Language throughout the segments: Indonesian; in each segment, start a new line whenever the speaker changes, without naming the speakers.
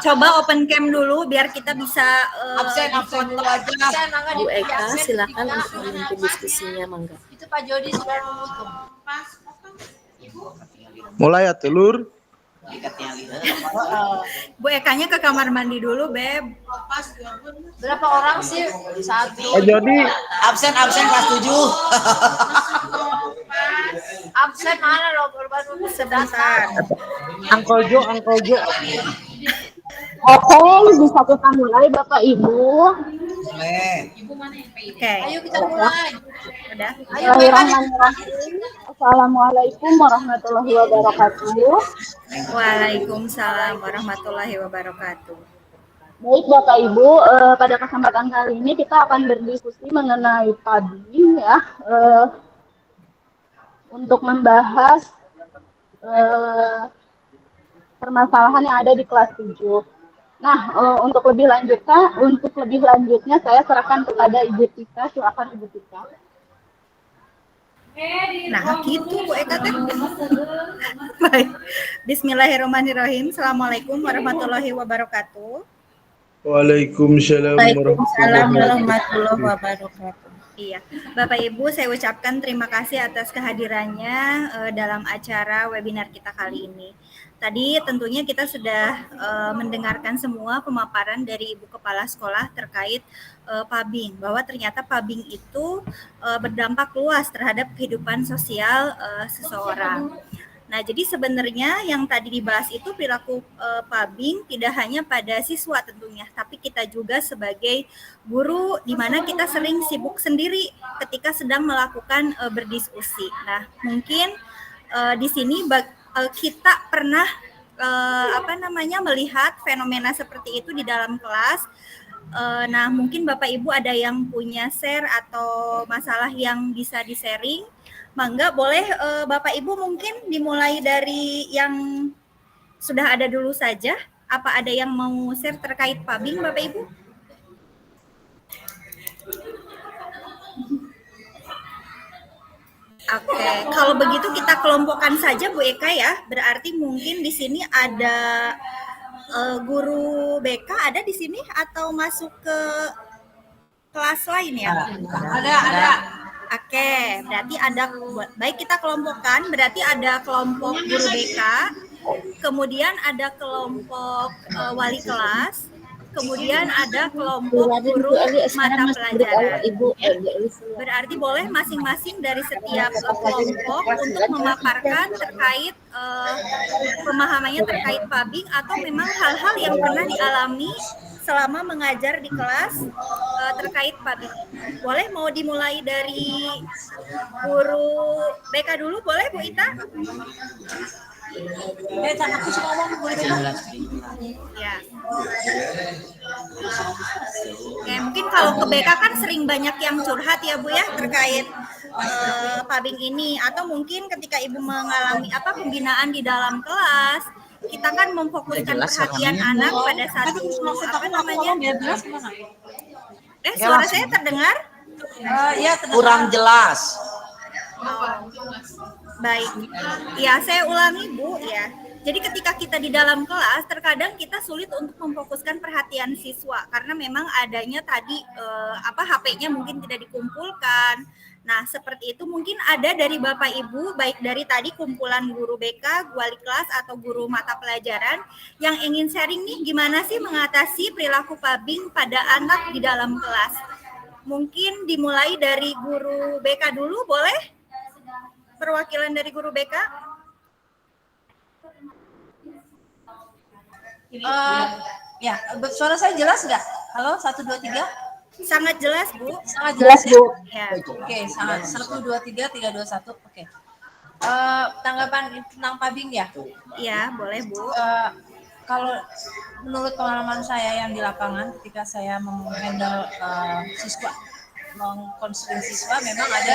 coba open cam dulu biar kita bisa
absen dulu aja.
Bu Eka, silakan untuk memimpin diskusinya, mangga.
Itu Pak Jody sudah menghitung.
Mulai ya telur.
Bu Ekanya ke kamar mandi dulu, Beb.
Berapa orang sih? 1.
Pak Jody.
Absen kelas 7.
Absen mana loh? Baru
Sebentar.
Angkol Jo.
Oke, bisa kita mulai Bapak Ibu.
Oke.
Ayo kita mulai.
Udah.
Bismillahirrahmanirrahim. Assalamualaikum warahmatullahi wabarakatuh.
Waalaikumsalam warahmatullahi wabarakatuh.
Baik Bapak Ibu, pada kesempatan kali ini kita akan berdiskusi mengenai pabing ya, untuk membahas permasalahan yang ada di kelas 7. Nah, untuk lebih lanjutnya saya serahkan kepada Ibu Tika. Silakan Ibu Tika.
Nah, gitu Bu Eka teh. Baik. Bismillahirrahmanirrahim. Assalamualaikum warahmatullahi wabarakatuh.
Waalaikumsalam
warahmatullahi wabarakatuh.
Iya, Bapak Ibu, saya ucapkan terima kasih atas kehadirannya dalam acara webinar kita kali ini. Tadi tentunya kita sudah mendengarkan semua pemaparan dari Ibu Kepala Sekolah terkait pabing, bahwa ternyata pabing itu berdampak luas terhadap kehidupan sosial seseorang. Nah, jadi sebenarnya yang tadi dibahas itu perilaku pabing tidak hanya pada siswa tentunya, tapi kita juga sebagai guru di mana kita sering sibuk sendiri ketika sedang melakukan berdiskusi. Nah, mungkin di sini kita pernah melihat fenomena seperti itu di dalam kelas. Nah, mungkin Bapak Ibu ada yang punya share atau masalah yang bisa di-sharing. Mangga boleh Bapak Ibu mungkin dimulai dari yang sudah ada dulu saja. Apa ada yang mau share terkait pabing Bapak Ibu? Oke, kalau begitu kita kelompokkan saja Bu Eka ya. Berarti mungkin di sini ada guru BK ada di sini atau masuk ke kelas lain ya?
Ada.
Oke, berarti ada, baik kita kelompokkan, berarti ada kelompok guru BK, kemudian ada kelompok wali kelas, kemudian ada kelompok guru mata pelajaran. Berarti boleh masing-masing dari setiap kelompok untuk memaparkan terkait pemahamannya terkait pabing atau memang hal-hal yang pernah dialami selama mengajar di kelas terkait pabing. Boleh mau dimulai dari guru BK dulu, boleh Bu Ita?
Aku suka ngomong boleh
Ya. Oke, mungkin kalau ke BK kan sering banyak yang curhat ya Bu ya terkait pabing ini, atau mungkin ketika Ibu mengalami pembinaan di dalam kelas, kita kan memfokuskan perhatian anak pada satu suara saya terdengar?
Ya,
Kurang jelas.
Baik, ya saya ulangi Bu ya. Jadi ketika kita di dalam kelas, terkadang kita sulit untuk memfokuskan perhatian siswa karena memang adanya tadi HP-nya mungkin tidak dikumpulkan. Nah, seperti itu mungkin ada dari Bapak Ibu, baik dari tadi kumpulan guru BK, wali kelas, atau guru mata pelajaran yang ingin sharing nih gimana sih mengatasi perilaku pabing pada anak di dalam kelas. Mungkin dimulai dari guru BK dulu, boleh? Perwakilan dari guru BK?
Ya, suara saya jelas nggak? Halo, 1, 2, 3.
Sangat jelas, Bu.
Sangat jelas, Bu.
Ya.
Oke, sangat. 1, 2, 3, 3, 2, 1. Oke. Tanggapan tentang pabing ya?
Iya, boleh, Bu.
Kalau menurut pengalaman saya yang di lapangan ketika saya menghandle siswa, mengkonseling siswa, memang ada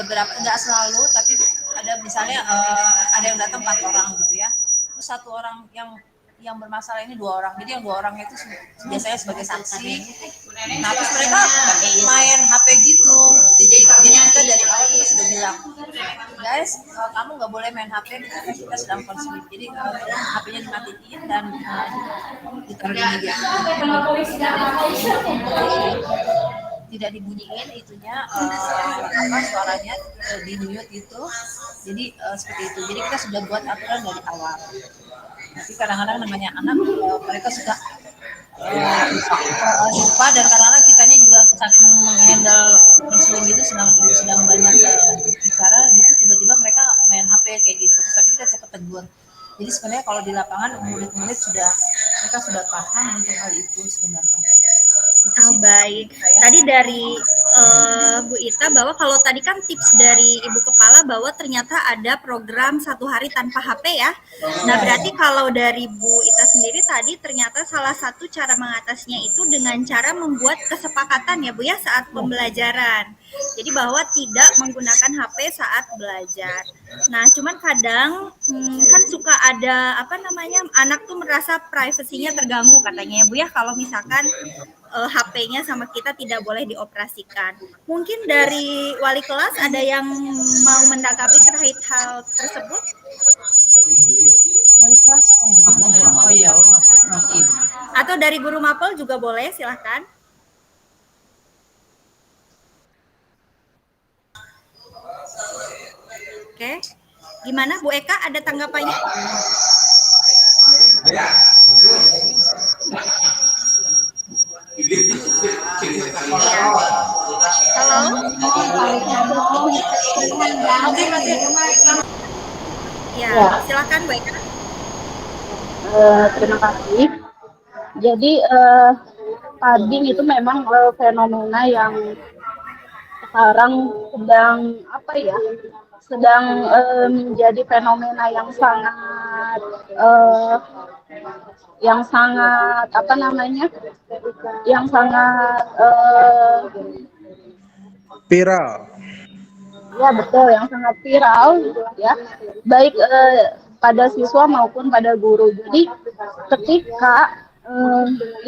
beberapa, enggak selalu, tapi ada misalnya ada yang datang 4 orang gitu ya. Terus 1 orang yang bermasalah ini 2 orang. Jadi yang 2 orang itu biasanya sebagai saksi. Nah, terus mereka main HP gitu. Jadi kita dari awal itu sudah bilang, guys, kamu nggak boleh main HP ketika kita sedang konsumsi. Jadi HP-nya dimatiin dan ditaruh di meja. Tidak dibunyiin itunya suaranya di mute itu. Jadi seperti itu. Jadi kita sudah buat aturan dari awal. Tapi kadang-kadang namanya anak mereka suka lupa dan kadang-kadang kitanya juga saking menghandle konseling gitu sedang banyak bicara gitu tiba-tiba mereka main HP kayak gitu. Tapi kita cepat tegur. Jadi sebenarnya kalau di lapangan murid-murid mereka sudah paham untuk hal itu sebenarnya.
Oh, baik. Tadi dari Bu Ita bahwa kalau tadi kan tips dari Ibu Kepala bahwa ternyata ada program 1 hari tanpa HP ya. Nah, berarti kalau dari Bu Ita sendiri tadi ternyata salah satu cara mengatasinya itu dengan cara membuat kesepakatan ya Bu ya saat pembelajaran. Jadi bahwa tidak menggunakan HP saat belajar. Nah, cuman kadang kan suka ada anak tuh merasa privasinya terganggu katanya ya Bu ya kalau misalkan HP-nya sama kita tidak boleh dioperasikan. Mungkin dari wali kelas ada yang mau menanggapi terkait hal tersebut?
Wali kelas oh iya.
Atau dari guru mapel juga boleh, silahkan. Oke, gimana Bu Eka, ada tanggapannya? Ya. Halo. Ya, silakan Bu Eka.
Terima kasih. Jadi tading itu memang fenomena yang sekarang sedang menjadi fenomena yang sangat
Viral.
ya betul, yang sangat viral ya, baik pada siswa maupun pada guru. Jadi ketika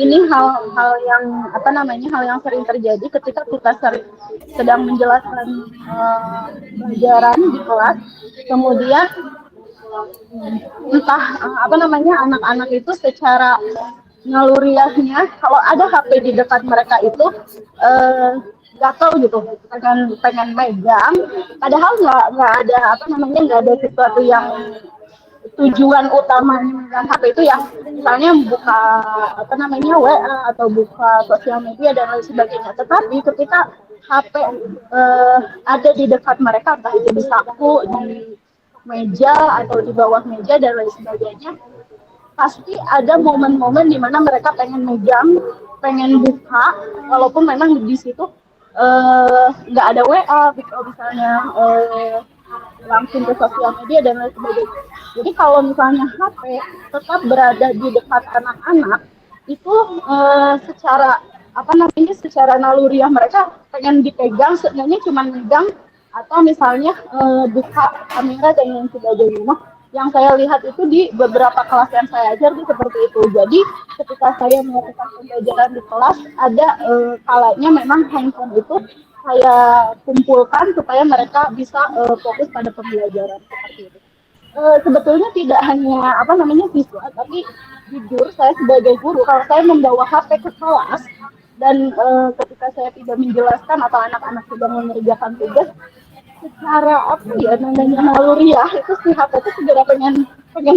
ini hal yang sering terjadi ketika kita sedang menjelaskan pelajaran di kelas, kemudian entah anak-anak itu secara naluriahnya kalau ada HP di dekat mereka itu gatel gitu, pengen megang, padahal nggak ada sesuatu yang tujuan utamanya megang HP itu yang misalnya buka WA atau buka sosial media dan lain sebagainya. Tetapi ketika HP ada di dekat mereka, entah itu di saku, di meja atau di bawah meja dan lain sebagainya, pasti ada momen-momen di mana mereka pengen megang, pengen buka, walaupun memang di situ nggak ada WA, kalau misalnya langsung ke sosial media dan lain sebagainya. Jadi kalau misalnya HP tetap berada di dekat anak-anak, itu secara naluriah mereka pengen dipegang, sebenarnya cuma megang atau misalnya buka kamera dan lain sebagainya. Nah, yang saya lihat itu di beberapa kelas yang saya ajar itu seperti itu. Jadi ketika saya melakukan pembelajaran di kelas, ada kalanya memang handphone itu saya kumpulkan supaya mereka bisa fokus pada pembelajaran seperti itu. Sebetulnya tidak hanya siswa, tapi jujur saya sebagai guru, kalau saya membawa HP ke kelas dan ketika saya tidak menjelaskan atau anak-anak sedang mengerjakan tugas, secara naluriah itu si HP itu segera pengen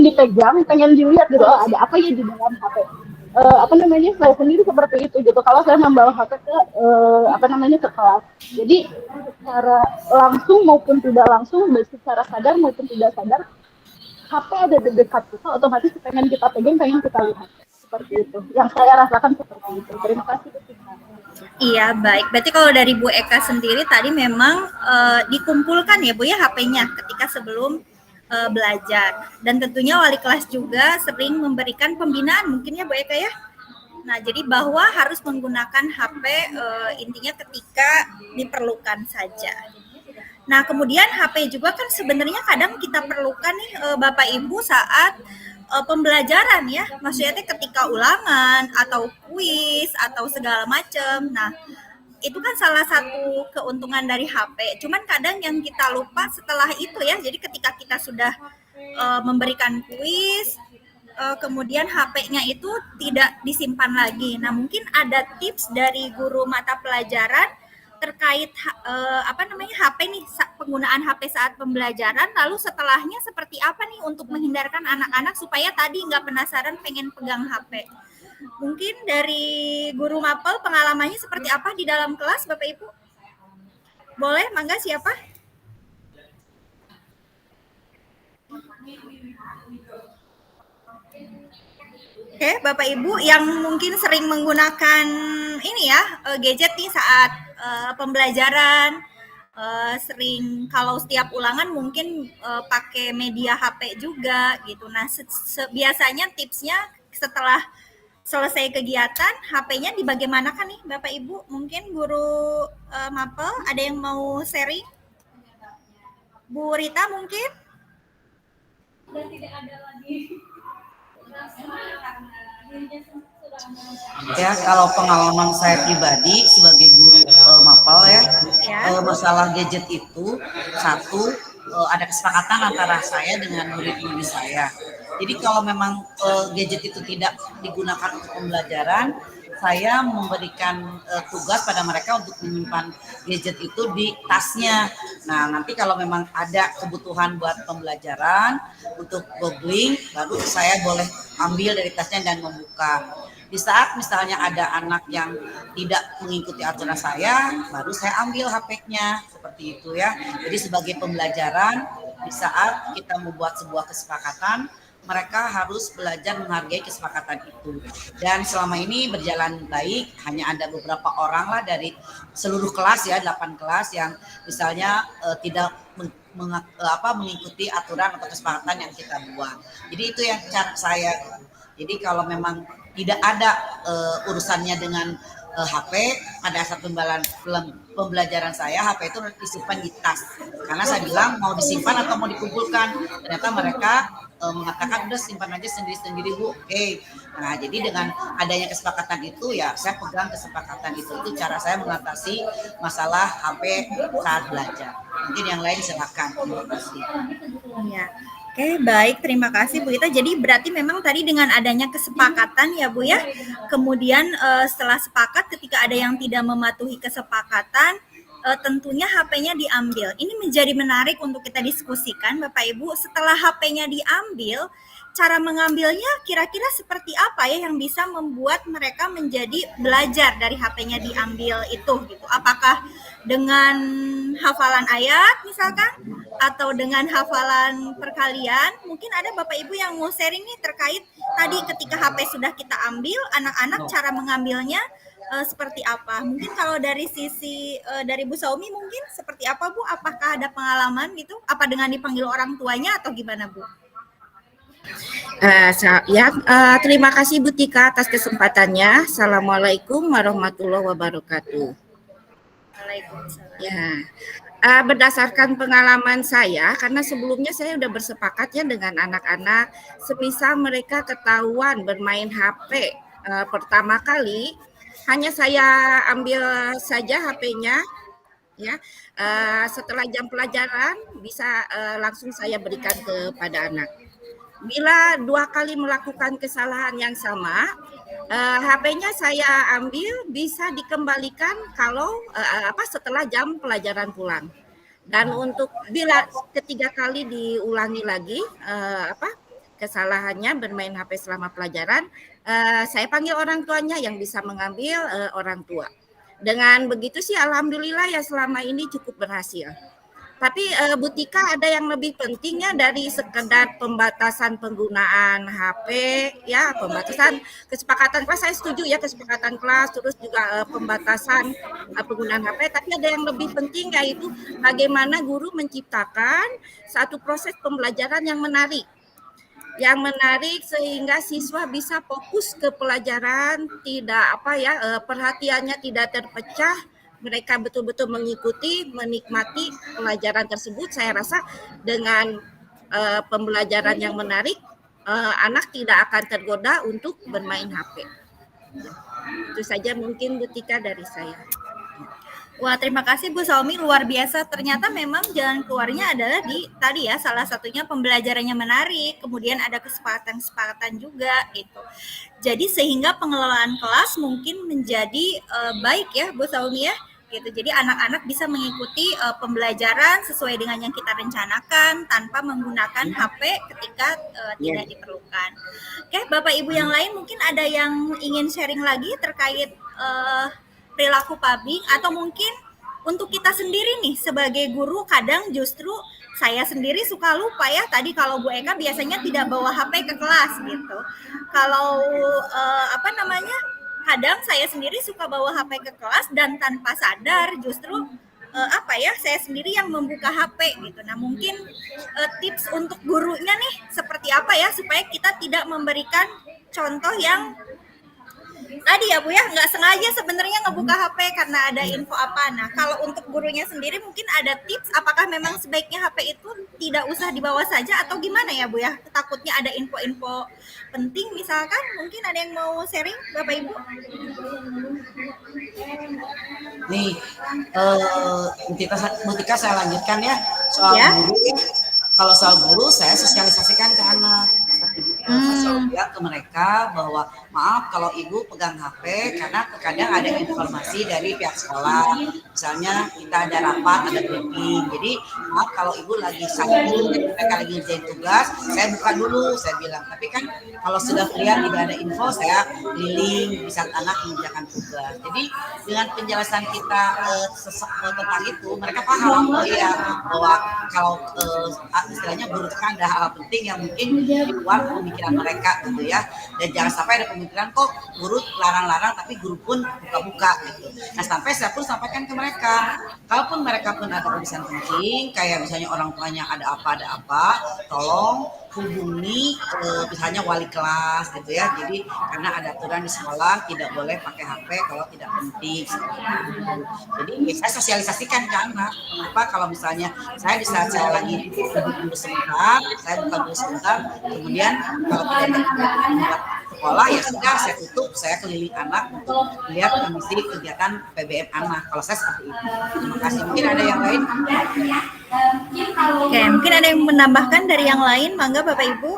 dipegang, pengen dilihat gitu, ada apa ya di dalam HP. Saya sendiri seperti itu gitu kalau saya membawa HP ke ke kelas. Jadi secara langsung maupun tidak langsung, secara sadar maupun tidak sadar, HP ada di dekat kita, otomatis pengen kita pegang, pengen kita lihat. Seperti itu. Yang saya rasakan seperti itu. Terima kasih.
Iya, baik. Berarti kalau dari Bu Eka sendiri tadi memang dikumpulkan ya Bu ya HP-nya ketika sebelum belajar. Dan tentunya wali kelas juga sering memberikan pembinaan mungkin ya Bu Eka ya. Nah, jadi bahwa harus menggunakan HP intinya ketika diperlukan saja. Nah, kemudian HP juga kan sebenarnya kadang kita perlukan nih Bapak Ibu saat pembelajaran ya, maksudnya ketika ulangan atau kuis atau segala macam. Nah, itu kan salah satu keuntungan dari HP. Cuman kadang yang kita lupa setelah itu ya, jadi ketika kita sudah memberikan kuis, kemudian HP-nya itu tidak disimpan lagi. Nah, mungkin ada tips dari guru mata pelajaran terkait HP nih, penggunaan HP saat pembelajaran, lalu setelahnya seperti apa nih untuk menghindarkan anak-anak supaya tadi nggak penasaran pengen pegang HP. Mungkin dari guru mapel pengalamannya seperti apa di dalam kelas, Bapak Ibu? Boleh, mangga siapa? Oke, Bapak Ibu yang mungkin sering menggunakan ini ya, gadget nih saat pembelajaran, sering kalau setiap ulangan mungkin pakai media HP juga gitu. Nah, biasanya tipsnya setelah selesai kegiatan, HP-nya dibagaimanakan nih Bapak Ibu? Mungkin guru mapel ada yang mau sharing? Bu Rita mungkin? Sudah tidak ada lagi.
Ya, kalau pengalaman saya pribadi sebagai guru mapel ya, masalah gadget itu satu, ada kesepakatan antara saya dengan murid-murid saya. Jadi kalau memang gadget itu tidak digunakan untuk pembelajaran, saya memberikan tugas pada mereka untuk menyimpan gadget itu di tasnya. Nah, nanti kalau memang ada kebutuhan buat pembelajaran, untuk googling, baru saya boleh ambil dari tasnya dan membuka. Di saat misalnya ada anak yang tidak mengikuti aturan saya, baru saya ambil HP-nya, seperti itu ya. Jadi sebagai pembelajaran, di saat kita membuat sebuah kesepakatan, mereka harus belajar menghargai kesepakatan itu. Dan selama ini berjalan baik, hanya ada beberapa orang lah dari seluruh kelas ya, 8 kelas yang misalnya tidak mengikuti aturan atau kesepakatan yang kita buat. Jadi itu yang cara saya. Jadi kalau memang tidak ada urusannya dengan HP, pada saat pembelajaran saya HP itu disimpan di tas. Karena saya bilang mau disimpan atau mau dikumpulkan. Ternyata mereka mengatakan udah simpan aja sendiri-sendiri Bu. Oke. Nah, jadi dengan adanya kesepakatan itu ya saya pegang kesepakatan itu. Itu cara saya mengatasi masalah HP saat belajar. Mungkin yang lain silakan. Terima kasih.
Ya. Oke, baik. Terima kasih Bu Ita. Jadi berarti memang tadi dengan adanya kesepakatan ya Bu ya. Kemudian setelah sepakat ketika ada yang tidak mematuhi kesepakatan, tentunya HP-nya diambil. Ini menjadi menarik untuk kita diskusikan Bapak Ibu. Setelah HP-nya diambil, cara mengambilnya kira-kira seperti apa ya yang bisa membuat mereka menjadi belajar dari HP-nya diambil itu gitu. Apakah dengan hafalan ayat misalkan atau dengan hafalan perkalian? Mungkin ada Bapak Ibu yang mau sharing nih terkait tadi ketika HP sudah kita ambil, anak-anak cara mengambilnya seperti apa? Mungkin kalau dari sisi dari Bu Saumi mungkin seperti apa Bu? Apakah ada pengalaman gitu? Apa dengan dipanggil orang tuanya atau gimana Bu?
Terima kasih Bu Tika atas kesempatannya. Assalamualaikum warahmatullahi wabarakatuh.
Waalaikumsalam.
Ya, berdasarkan pengalaman saya, karena sebelumnya saya sudah bersepakat ya dengan anak-anak, semisal mereka ketahuan bermain HP pertama kali, hanya saya ambil saja HP-nya, ya. Setelah jam pelajaran bisa langsung saya berikan kepada anak. Bila 2 kali melakukan kesalahan yang sama, HP-nya saya ambil bisa dikembalikan kalau setelah jam pelajaran pulang. Dan untuk bila ketiga kali diulangi lagi kesalahannya bermain HP selama pelajaran, saya panggil orang tuanya yang bisa mengambil orang tua. Dengan begitu sih alhamdulillah ya selama ini cukup berhasil. Tapi Bu Tika ada yang lebih pentingnya dari sekedar pembatasan penggunaan HP ya, pembatasan kesepakatan kelas, saya setuju ya kesepakatan kelas, terus juga pembatasan penggunaan HP, tapi ada yang lebih penting yaitu bagaimana guru menciptakan satu proses pembelajaran yang menarik sehingga siswa bisa fokus ke pelajaran, tidak perhatiannya tidak terpecah, mereka betul-betul mengikuti, menikmati pelajaran tersebut. Saya rasa dengan pembelajaran yang menarik, anak tidak akan tergoda untuk bermain HP. Itu saja mungkin Bu Tika dari saya.
Wah, terima kasih Bu Saumi, luar biasa. Ternyata memang jalan keluarnya adalah di tadi ya, salah satunya pembelajarannya menarik, kemudian ada kesepakatan-kesepakatan juga gitu. Jadi sehingga pengelolaan kelas mungkin menjadi baik ya Bu Saumi ya. Gitu. Jadi anak-anak bisa mengikuti pembelajaran sesuai dengan yang kita rencanakan tanpa menggunakan HP ketika tidak diperlukan. Oke, Bapak Ibu yang lain mungkin ada yang ingin sharing lagi terkait perilaku publik, atau mungkin untuk kita sendiri nih sebagai guru kadang justru saya sendiri suka lupa ya, tadi kalau Bu Eka biasanya tidak bawa HP ke kelas gitu. Kalau kadang saya sendiri suka bawa HP ke kelas dan tanpa sadar justru saya sendiri yang membuka HP gitu. Nah mungkin tips untuk gurunya nih seperti apa ya supaya kita tidak memberikan contoh yang tadi ya Bu ya, nggak sengaja sebenarnya ngebuka HP karena ada info apa. Nah kalau untuk gurunya sendiri mungkin ada tips, apakah memang sebaiknya HP itu tidak usah dibawa saja atau gimana ya Bu ya, takutnya ada info-info penting misalkan. Mungkin ada yang mau sharing Bapak Ibu?
Nih Mutika saya lanjutkan ya soal guru ya. Kalau soal guru saya sosialisasikan ke anak. Saya selalu bilang ke mereka bahwa maaf kalau ibu pegang HP karena terkadang ada informasi dari pihak sekolah, misalnya kita ada rapat, ada briefing, jadi maaf kalau ibu lagi sakit, mereka lagi ngerjain tugas, saya buka dulu, saya bilang. Tapi kan kalau sudah clear tidak ada info, saya keliling di saat anak mengerjakan tugas. Jadi dengan penjelasan kita tentang itu, mereka paham bahwa kalau istilahnya guru itu kan ada hal penting yang mungkin di luar pemikiran mereka gitu ya, dan jangan sampai ada pemikiran kok guru larang-larang tapi guru pun buka-buka gitu. Nah sampai saya pun sampaikan ke mereka, kalaupun mereka pun ada urusan penting kayak misalnya orang tuanya ada apa, tolong hubungi misalnya wali kelas gitu ya. Jadi karena ada aturan di sekolah tidak boleh pakai HP kalau tidak penting. Jadi saya sosialisasikan ke anak. Kenapa kalau misalnya saya di saat saya lagi duduk sebentar, saya buka dulu sebentar, kemudian kalau tidak ada sekolah ya sudah saya tutup, saya keliling anak untuk melihat kondisi kegiatan PBM anak. Kalau saya seperti itu. Terima kasih. Mungkin ada yang lain?
Oke, mungkin ada yang menambahkan dari yang lain, mangga Bapak Ibu.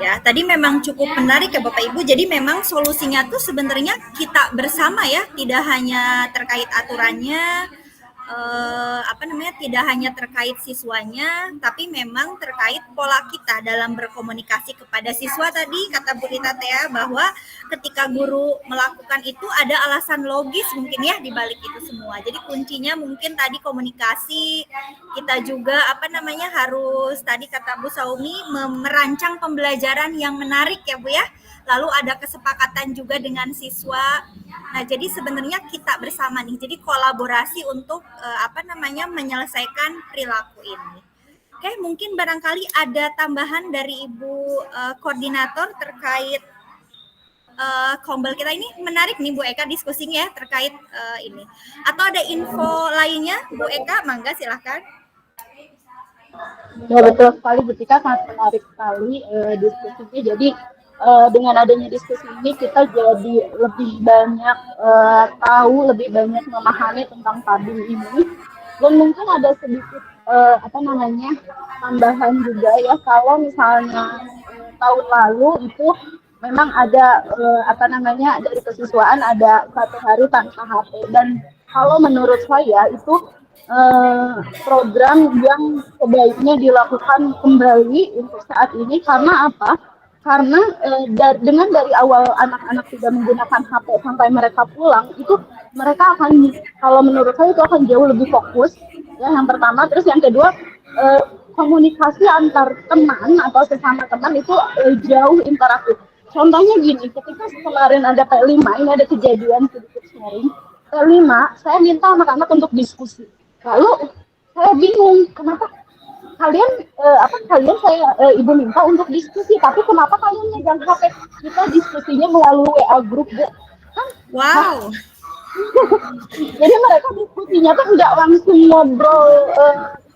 Ya, tadi memang cukup menarik ya Bapak Ibu. Jadi memang solusinya tuh sebenarnya kita bersama ya, tidak hanya terkait aturannya, tidak hanya terkait siswanya, tapi memang terkait pola kita dalam berkomunikasi kepada siswa. Tadi kata Bu Rita Tea bahwa ketika guru melakukan itu ada alasan logis mungkin ya di balik itu semua. Jadi kuncinya mungkin tadi komunikasi, kita juga harus tadi kata Bu Saumi merancang pembelajaran yang menarik ya Bu ya. Lalu ada kesepakatan juga dengan siswa. Nah, jadi sebenarnya kita bersama nih. Jadi kolaborasi untuk menyelesaikan perilaku ini. Oke, mungkin barangkali ada tambahan dari Ibu koordinator terkait kombel kita ini. Menarik nih Bu Eka diskusinya ya terkait ini. Atau ada info lainnya Bu Eka, mangga silahkan.
Ya betul sekali, Betika, sangat menarik sekali diskusinya. Jadi dengan adanya diskusi ini kita jadi lebih banyak tahu, lebih banyak memahami tentang tabung ini. Dan mungkin ada sedikit tambahan juga ya, kalau misalnya tahun lalu itu memang ada dari kesiswaan ada 1 hari tanpa HP, dan kalau menurut saya itu program yang sebaiknya dilakukan kembali untuk saat ini. Karena apa? Karena dengan dari awal anak-anak tidak menggunakan HP sampai mereka pulang, itu mereka akan, kalau menurut saya itu akan jauh lebih fokus ya, yang pertama. Terus yang kedua, komunikasi antar teman atau sesama teman itu jauh interaktif. Contohnya gini, ketika kemarin ada P5, ini ada kejadian sedikit sharing. P5, saya minta anak-anak untuk diskusi. Lalu saya bingung, kenapa kalian ibu minta untuk diskusi, tapi kenapa kalian megang HP? Kita diskusinya melalui WA grup, Bu. Kan?
Wow.
Jadi mereka diskusinya tuh nggak langsung ngobrol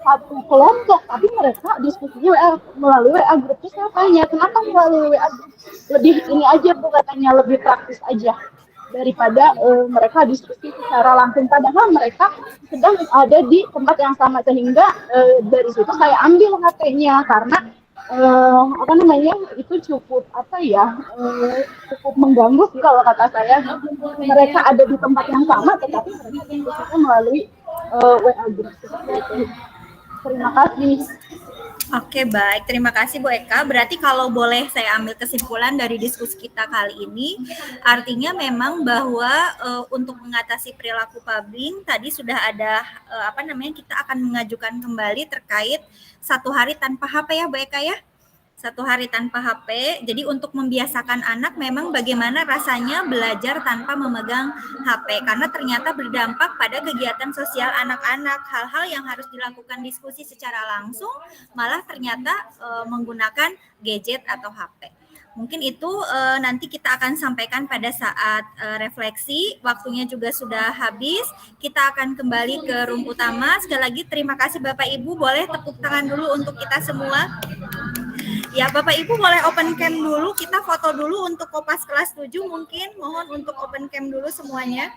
satu kelompok, tapi mereka diskusinya melalui WA group. Terus saya tanya, kenapa melalui WA group? Lebih ini aja Bu katanya, lebih praktis aja daripada mereka diskusi secara langsung, padahal mereka sedang ada di tempat yang sama. Sehingga dari situ saya ambil HP-nya karena apa namanya, itu cukup cukup mengganggu sih kalau kata saya. Mereka ada di tempat yang sama tetapi mereka diskusinya melalui WA group seperti itu. Terima kasih.
Oke, baik. Terima kasih Bu Eka. Berarti kalau boleh saya ambil kesimpulan dari diskusi kita kali ini, artinya memang bahwa untuk mengatasi perilaku pubbing tadi sudah ada kita akan mengajukan kembali terkait 1 hari tanpa HP ya Bu Eka ya. 1 hari tanpa HP. Jadi untuk membiasakan anak memang bagaimana rasanya belajar tanpa memegang HP, karena ternyata berdampak pada kegiatan sosial anak-anak. Hal-hal yang harus dilakukan diskusi secara langsung malah ternyata menggunakan gadget atau HP. Mungkin itu nanti kita akan sampaikan pada saat refleksi. Waktunya juga sudah habis. Kita akan kembali ke room utama. Sekali lagi terima kasih Bapak Ibu. Boleh tepuk tangan dulu untuk kita semua. Ya, Bapak Ibu boleh open cam dulu, kita foto dulu untuk Kopas kelas 7 mungkin. Mohon untuk open cam dulu semuanya.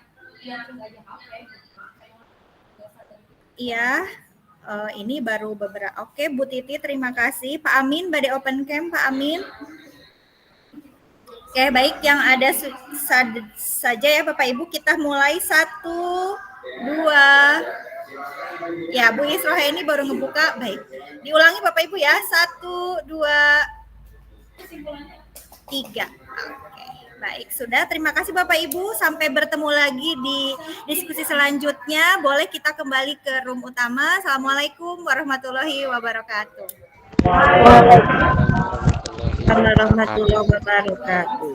Iya, ini baru beberapa. Oke, Bu Titi terima kasih. Pak Amin, badai open cam Pak Amin. Oke, baik, yang ada saja ya Bapak Ibu, kita mulai 1, 2. Ya, Bu Isroha ini baru ngebuka. Baik. Diulangi Bapak Ibu ya. 1, 2, 3. Oke. Baik, sudah. Terima kasih Bapak Ibu. Sampai bertemu lagi di diskusi selanjutnya. Boleh kita kembali ke room utama. Assalamualaikum warahmatullahi wabarakatuh.
Warahmatullahi wabarakatuh.